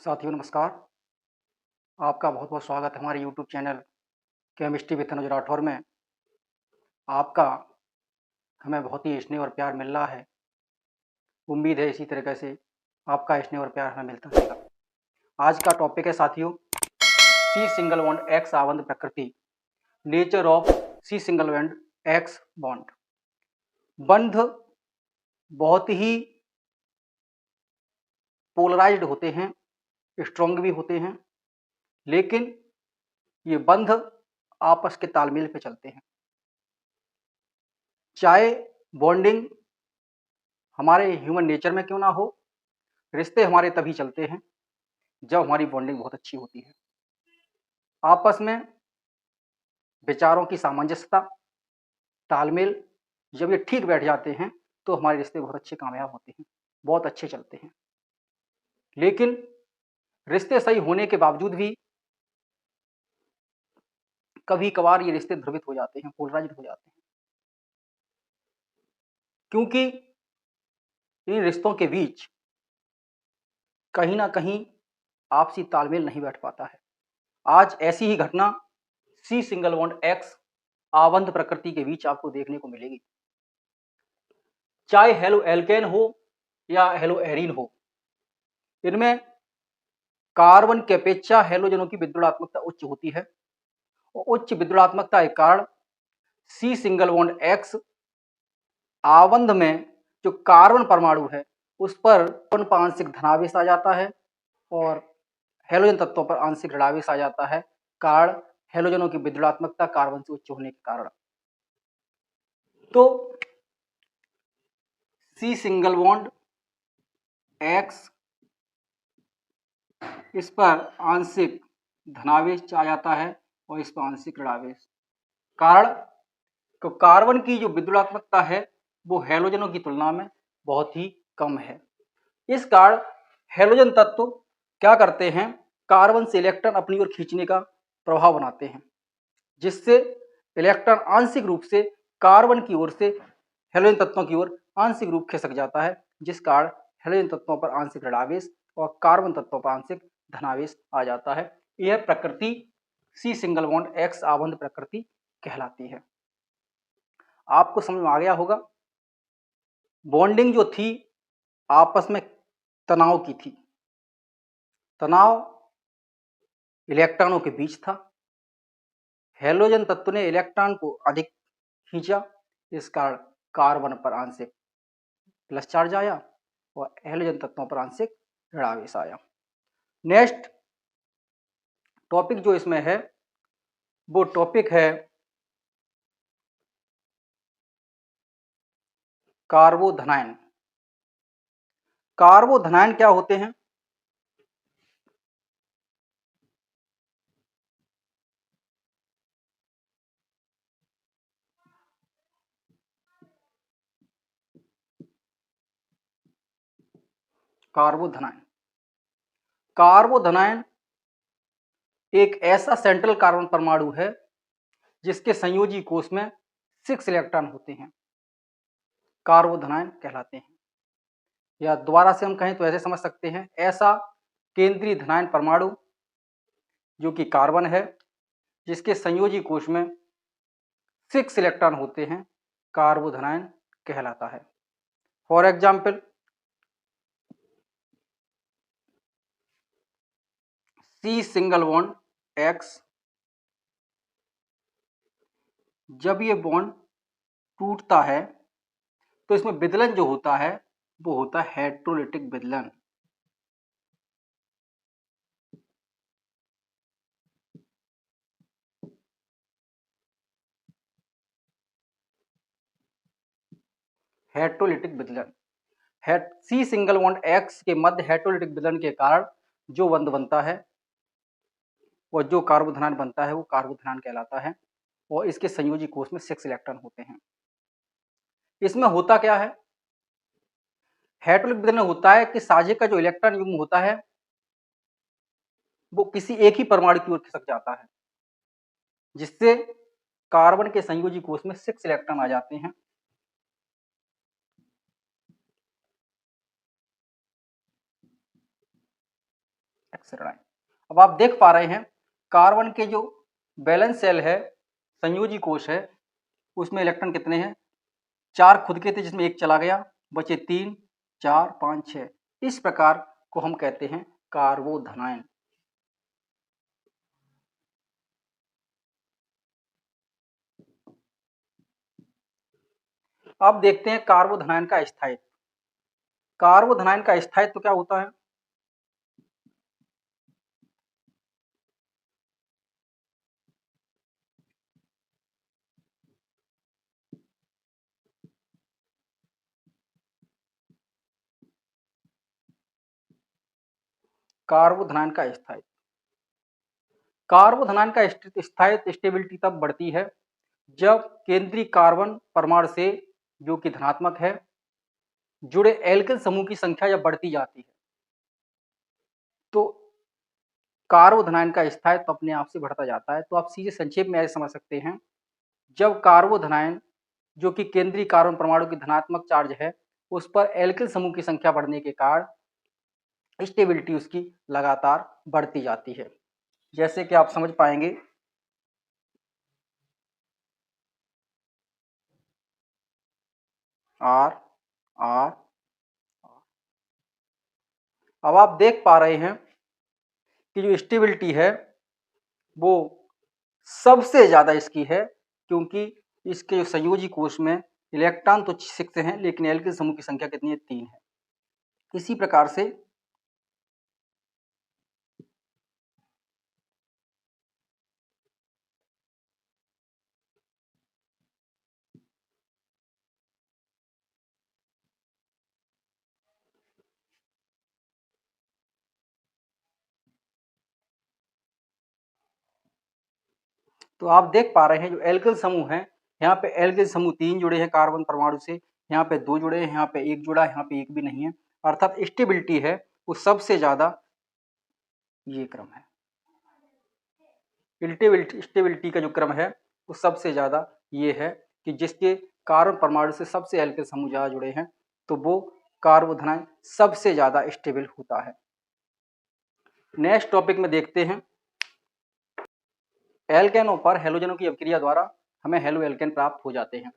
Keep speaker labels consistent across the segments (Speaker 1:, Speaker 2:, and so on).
Speaker 1: साथियों नमस्कार। आपका बहुत-बहुत स्वागत है हमारे यूट्यूब चैनल केमिस्ट्री विद अनुज राठौर में। आपका हमें बहुत ही स्नेह और प्यार मिल रहा है। उम्मीद है इसी तरीके से आपका स्नेह और प्यार हमें मिलता रहेगा। आज का टॉपिक है साथियों सी सिंगल बॉन्ड एक्स आबंध प्रकृति, nature of C single bond X bond. बंध बहुत ही पोलराइज्ड होते हैं, स्ट्रॉन्ग भी होते हैं, लेकिन ये बंध आपस के तालमेल पे चलते हैं। चाहे बॉन्डिंग हमारे ह्यूमन नेचर में क्यों ना हो, रिश्ते हमारे तभी चलते हैं जब हमारी बॉन्डिंग बहुत अच्छी होती है। आपस में विचारों की सामंजस्यता, तालमेल जब ये ठीक बैठ जाते हैं तो हमारे रिश्ते बहुत अच्छे कामयाब होते हैं, बहुत अच्छे चलते हैं। लेकिन रिश्ते सही होने के बावजूद भी कभी कभार ये रिश्ते ध्रुवित हो जाते हैं, पोलराइज्ड हो जाते हैं, क्योंकि इन रिश्तों के बीच कहीं ना कहीं आपसी तालमेल नहीं बैठ पाता है। आज ऐसी ही घटना सी सिंगल बॉन्ड एक्स आबंध प्रकृति के बीच आपको देखने को मिलेगी। चाहे हेलो एल्केन हो या हेलो एरीन हो, इनमें कार्बन की अपेक्षा हेलोजनों की विद्युदात्मकता उच्च होती है और उच्च विद्युदात्मकता के कारण सी सिंगल बॉन्ड एक्स आबंध में जो कार्बन परमाणु है उस पर आंशिक धनावेश आ जाता है और हेलोजन तत्वों पर आंशिक ऋणावेश आ जाता है, कारण हेलोजनों की विद्युदात्मकता कार्बन से उच्च होने के कारण। तो सी सिंगल बॉन्ड एक्स इस पर आंशिक धनावेश आ जाता है और इस पर आंशिक ऋणावेश, कारण तो कार्बन की जो विद्युदात्मकता है वो हेलोजनों की तुलना में बहुत ही कम है। इस कारण हेलोजन तत्व क्या करते हैं, कार्बन से इलेक्ट्रॉन अपनी ओर खींचने का प्रभाव बनाते हैं, जिससे इलेक्ट्रॉन आंशिक रूप से कार्बन की ओर से हेलोजन तत्वों की ओर आंशिक रूप खिसक जाता है, जिस कारण हेलोजन तत्वों पर आंशिक ऋणावेश और कार्बन तत्वों पर आंशिक धनावेश आ जाता है। यह प्रकृति सी सिंगल बॉन्ड एक्स आबंध प्रकृति कहलाती है। आपको समझ में आ गया होगा। बॉन्डिंग जो थी आपस में तनाव की थी, तनाव इलेक्ट्रॉनों के बीच था। हेलोजन तत्व ने इलेक्ट्रॉन को अधिक खींचा, इस कारण कार्बन पर आंशिक प्लस चार्ज आया और हेलोजन तत्वों पर आंशिक ऋणावेश आया। नेक्स्ट टॉपिक जो इसमें है वो टॉपिक है कार्बोधनायन। कार्बोधनायन क्या होते हैं? कार्बोधनायन, कार्बोधनायन एक ऐसा सेंट्रल कार्बन परमाणु है जिसके संयोजी कोष में 6 इलेक्ट्रॉन होते हैं, कार्बोधनायन कहलाते हैं। या दोबारा से हम कहें तो ऐसे समझ सकते हैं, ऐसा केंद्रीय धनायन परमाणु जो कि कार्बन है जिसके संयोजी कोष में 6 इलेक्ट्रॉन होते हैं, कार्बोधनायन कहलाता है। For example C single bond X, जब ये बॉन्ड टूटता है तो इसमें विदलन जो होता है वो होता है हेट्रोलिटिक विदलन। हेट्रोलिटिक विदलन सी सिंगल बॉन्ड एक्स के मध्य हेट्रोलिटिक विदलन के कारण जो बंध बनता है और जो कार्बोधनायन बनता है वो कार्बोधनायन कहलाता है और इसके संयोजी कोष में 6 इलेक्ट्रॉन होते हैं। इसमें होता क्या है, हेट्रोलिटिक विदलन होता है कि साझे का जो इलेक्ट्रॉन युग्म होता है वो किसी एक ही परमाणु की ओर खिसक जाता है, जिससे कार्बन के संयोजी कोष में 6 इलेक्ट्रॉन आ जाते हैं। ऋणायन। अब आप देख पा रहे हैं कार्बन के जो बैलेंस शेल है, संयोजी कोश है, उसमें इलेक्ट्रॉन कितने हैं? 4 खुद के थे जिसमें एक चला गया, बचे 3, 4, 5, 6। इस प्रकार को हम कहते हैं कार्बोधनायन। अब देखते हैं कार्बोधनायन का स्थायित्व। कार्बोधनायन का स्थायित्व क्या होता है? कार्बोधनायन का स्थायित्व, कार्बोधनायन का स्थायित्व स्टेबिलिटी तब बढ़ती है जब केंद्रीय कार्बन परमाणु से जो कि धनात्मक है जुड़े एल्किल समूह की संख्या जब बढ़ती जाती है तो कार्बोधनायन का स्थायित्व अपने आप से बढ़ता जाता है। तो आप सीधे संक्षेप में ऐसे समझ सकते हैं, जब कार्बोधनायन जो कि केंद्रीय कार्बन परमाणु की धनात्मक चार्ज है उस पर एल्किल समूह की संख्या बढ़ने के कारण स्टेबिलिटी उसकी लगातार बढ़ती जाती है। जैसे कि आप समझ पाएंगे, आर आर। अब आप देख पा रहे हैं कि जो स्टेबिलिटी है वो सबसे ज्यादा इसकी है, क्योंकि इसके जो संयोजी कोश में इलेक्ट्रॉन तो 6 हैं लेकिन एल्किल समूह की संख्या कितनी है? 3 है। इसी प्रकार से तो आप देख पा रहे हैं जो एल्किल समूह है, यहाँ पे एल्किल समूह 3 जुड़े हैं कार्बन परमाणु से, यहाँ पे 2 जुड़े हैं, यहाँ पे 1 जुड़ा है, यहाँ पे 1 भी नहीं है। अर्थात स्टेबिलिटी है वो सबसे ज्यादा ये क्रम है, स्टेबिलिटी का जो क्रम है वो सबसे ज्यादा ये है कि जिसके कार्बन परमाणु से सबसे एल्किल समूह ज्यादा जुड़े हैं तो वो कार्बोधनायन सबसे ज्यादा स्टेबल होता है। नेक्स्ट टॉपिक में देखते हैं, एल्केनों पर हेलोजनों की अभिक्रिया द्वारा हमें हेलो एल्केन प्राप्त हो जाते हैं।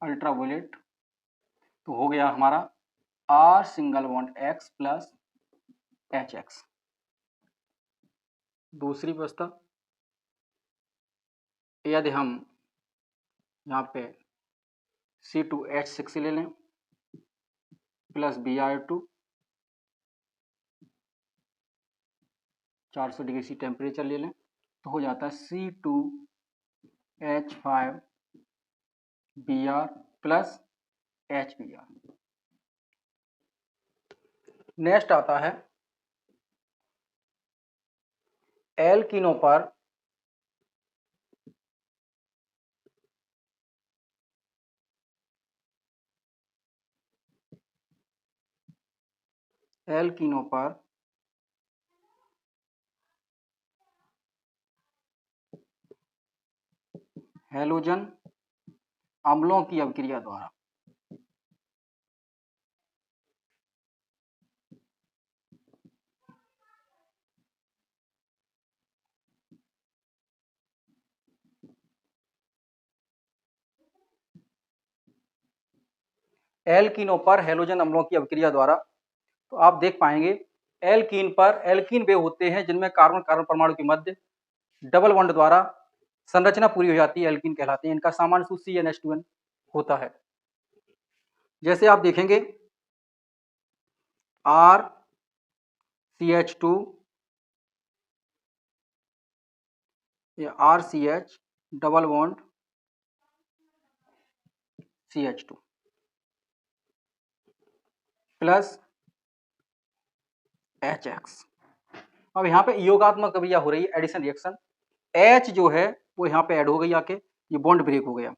Speaker 1: अल्ट्रावोलेट तो हो गया हमारा R single bond X plus H X. दूसरी व्यवस्था, यदि हम यहाँ पे C2H6 ले लें plus Br2, 400 degree C temperature ले लें तो हो जाता है C2H5Br प्लस HBr। नेक्स्ट आता है एल्कीनों पर हेलोजन अम्लों की अभिक्रिया द्वारा एल्कीनों पर हेलोजन अम्लों की अभिक्रिया द्वारा तो आप देख पाएंगे एल्कीन पर एल्कीन वे होते हैं जिनमें कार्बन कार्बन परमाणु के मध्य डबल बॉन्ड द्वारा संरचना पूरी हो जाती है, एल्कीन कहलाते हैं। इनका सामान्य सूत्र CnH2n होता है। जैसे आप देखेंगे RCH2 या RCH double bond CH2 plus HX। अब यहाँ पे योगात्मक अभिक्रिया हो रही है, एडिशन रिएक्शन। H जो है वो यहाँ पे ऐड हो गई आके, ये बॉन्ड ब्रेक हो गया।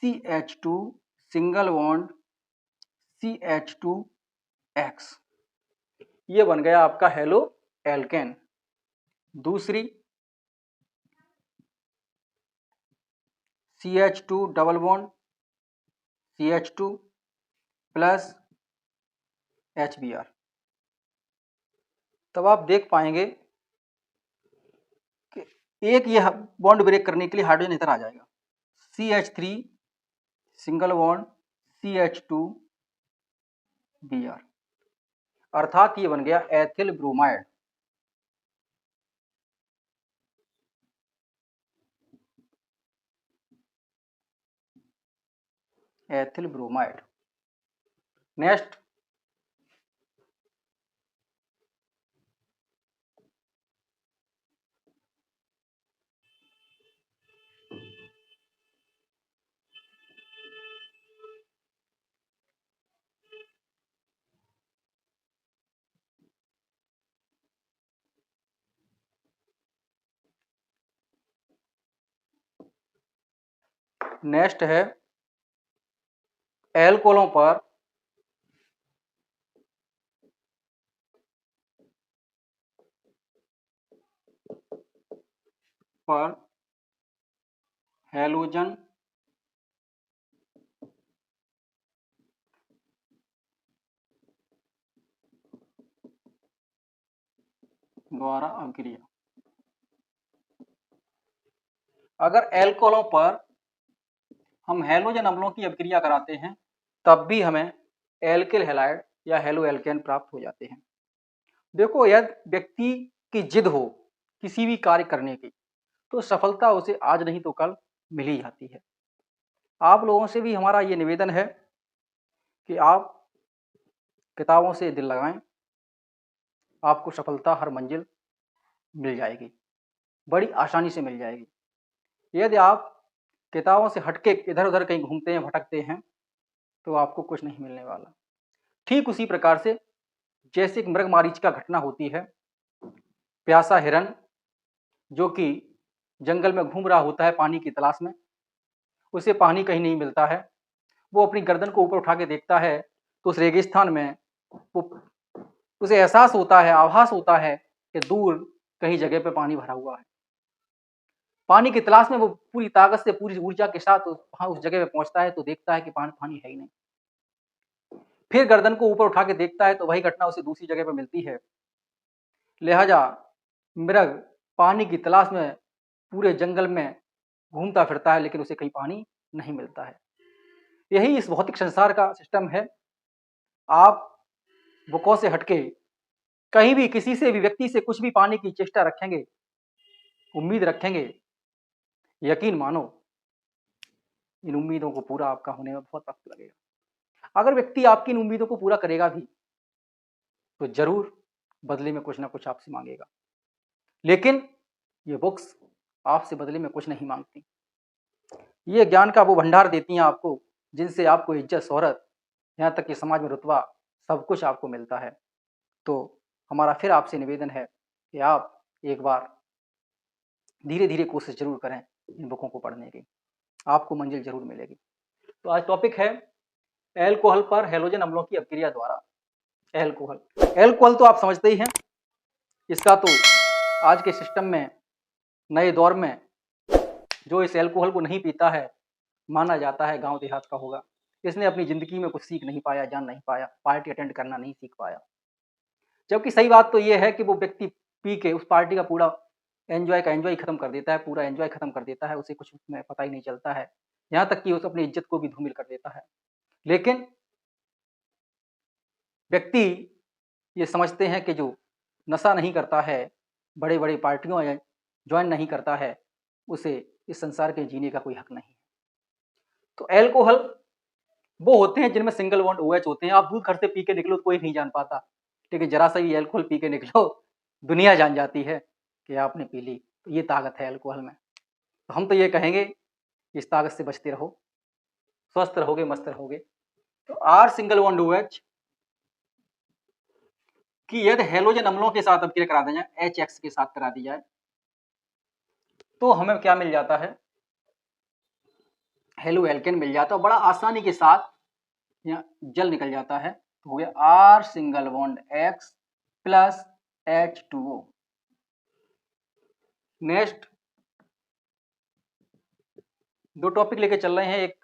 Speaker 1: RCH2 सिंगल बॉन्ड CH2X, ये बन गया आपका हेलो एल्केन। दूसरी CH2 double bond CH2 plus HBr। तब आप देख पाएंगे कि एक ये बॉन्ड ब्रेक करने के लिए हाइड्रोजन इधर आ जाएगा, CH3 सिंगल बॉन्ड CH2Br, अर्थात ये बन गया ethyl bromide. Ethyl bromide. Next है एल्कोहलों पर हैलोजन द्वारा अभिक्रिया। अगर एल्कोहलों पर हम हैलोजन अम्लों की अभिक्रिया कराते हैं तब भी हमें एल्किल हैलाइड या हेलो एल्केन प्राप्त हो जाते हैं। देखो, यदि व्यक्ति की जिद हो किसी भी कार्य करने की तो सफलता उसे आज नहीं तो कल मिल ही जाती है। आप लोगों से भी हमारा ये निवेदन है कि आप किताबों से दिल लगाएं, आपको सफलता हर मंजिल मिल जाएगी, बड़ी आसानी से मिल जाएगी। यदि आप किताबों से हटके इधर उधर कहीं घूमते हैं, भटकते हैं, तो आपको कुछ नहीं मिलने वाला। ठीक उसी प्रकार से जैसे एक मृगमारीच का घटना होती है, प्यासा हिरन जो कि जंगल में घूम रहा होता है पानी की तलाश में, उसे पानी कहीं नहीं मिलता है, वो अपनी गर्दन को ऊपर उठा के देखता है तो उस रेगिस्तान में उसे एहसास होता है, आभास होता है कि दूर कहीं जगह पे पानी भरा हुआ है। पानी की तलाश में वो पूरी ताकत से, पूरी ऊर्जा के साथ वहां उस जगह पे पहुंचता है तो देखता है कि पानी है ही नहीं। फिर गर्दन को ऊपर उठा के देखता है तो वही घटना उसे दूसरी जगह पे मिलती है। लिहाजा मृग पानी की तलाश में पूरे जंगल में घूमता फिरता है लेकिन उसे कहीं पानी नहीं मिलता है। यही इस भौतिक संसार का सिस्टम है। आप बुकों से हटके कहीं भी किसी से भी व्यक्ति से कुछ भी पाने की चेष्टा रखेंगे, उम्मीद रखेंगे, यकीन मानो इन उम्मीदों को पूरा आपका होने में बहुत वक्त लगेगा। अगर व्यक्ति आपकी इन उम्मीदों को पूरा करेगा भी तो जरूर बदले में कुछ ना कुछ आपसे मांगेगा, लेकिन ये बुक्स आपसे बदले में कुछ नहीं मांगती। ये ज्ञान का वो भंडार देती हैं आपको जिनसे आपको इज्जत, शोहरत, यहाँ तक कि समाज में रुतबा, सब कुछ आपको मिलता है। तो हमारा फिर आपसे निवेदन है कि आप एक बार धीरे धीरे कोशिश जरूर करें इन बुकों को पढ़ने की, आपको मंजिल जरूर मिलेगी। तो आज टॉपिक है एल्कोहल पर हैलोजन अम्लों की अभिक्रिया द्वारा। एल्कोहल तो आप समझते ही हैं, इसका तो आज के सिस्टम में, नए दौर में जो इस एल्कोहल को नहीं पीता है माना जाता है गांव देहात का होगा। इसने अपनी जिंदगी में कुछ सीख नहीं पाया, जान नहीं पाया, पार्टी अटेंड करना नहीं सीख पाया। जबकि सही बात तो यह है कि वो व्यक्ति पी के उस पार्टी का पूरा एंजॉय खत्म कर देता है, पूरा एंजॉय खत्म कर देता है, उसे कुछ उसमें पता ही नहीं चलता है, यहाँ तक कि उस अपनी इज्जत को भी धूमिल कर देता है। लेकिन व्यक्ति ये समझते हैं कि जो नशा नहीं करता है, बड़े बड़े पार्टियों में ज्वाइन नहीं करता है, उसे इस संसार के जीने का कोई हक नहीं है। तो एल्कोहल वो होते हैं जिनमें सिंगल बॉन्ड OH होते हैं। आप दूध घर से पी के निकलो तो कोई नहीं जान पाता, लेकिन जरा सा ही एल्कोहल पी के निकलो दुनिया जान जाती है कि आपने पी ली। तो ये ताकत है एल्कोहल में। तो हम तो ये कहेंगे इस ताकत से बचते रहो, स्वस्थ रहोगे, मस्त रहोगे। तो R सिंगल बॉन्ड OH कि यदि हैलोजन अम्लों के साथ अभिक्रिया करा दी जाए, HX के साथ करा दी जाए, तो हमें क्या मिल जाता है, हेलो एल्केन मिल जाता है। बड़ा आसानी के साथ यहाँ जल निकल जाता है। तो हो गया R single bond X plus H2O। Next दो टॉपिक लेके चल रहे हैं, एक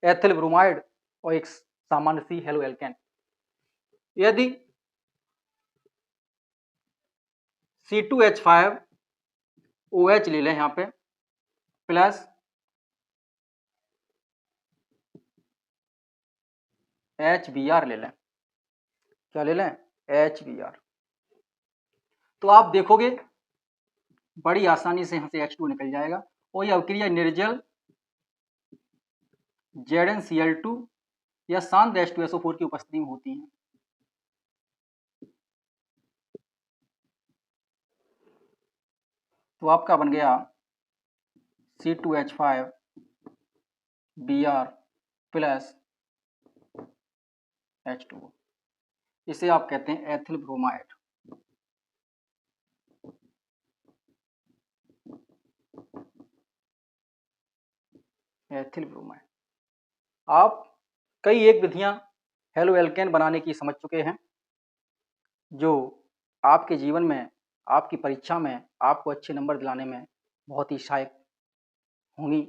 Speaker 1: एथिल ब्रोमाइड और एक सामान्य सी हेलो एल्केन। यदि C2H5OH ले लें यहाँ पे प्लस HBr ले लें, क्या ले लें? HBr, तो आप देखोगे बड़ी आसानी से यहाँ से H2 निकल जाएगा और यह अभिक्रिया निर्जल ZnCl2 या शांत H2SO4 की उपस्थिति में होती है। तो आपका बन गया C2H5Br प्लस H2O, इसे आप कहते हैं एथिल ब्रोमाइड। Ethyl bromide. आप कई एक विधियां हेलो एल्केन बनाने की समझ चुके हैं, जो आपके जीवन में, आपकी परीक्षा में आपको अच्छे नंबर दिलाने में बहुत ही सहायक होंगी।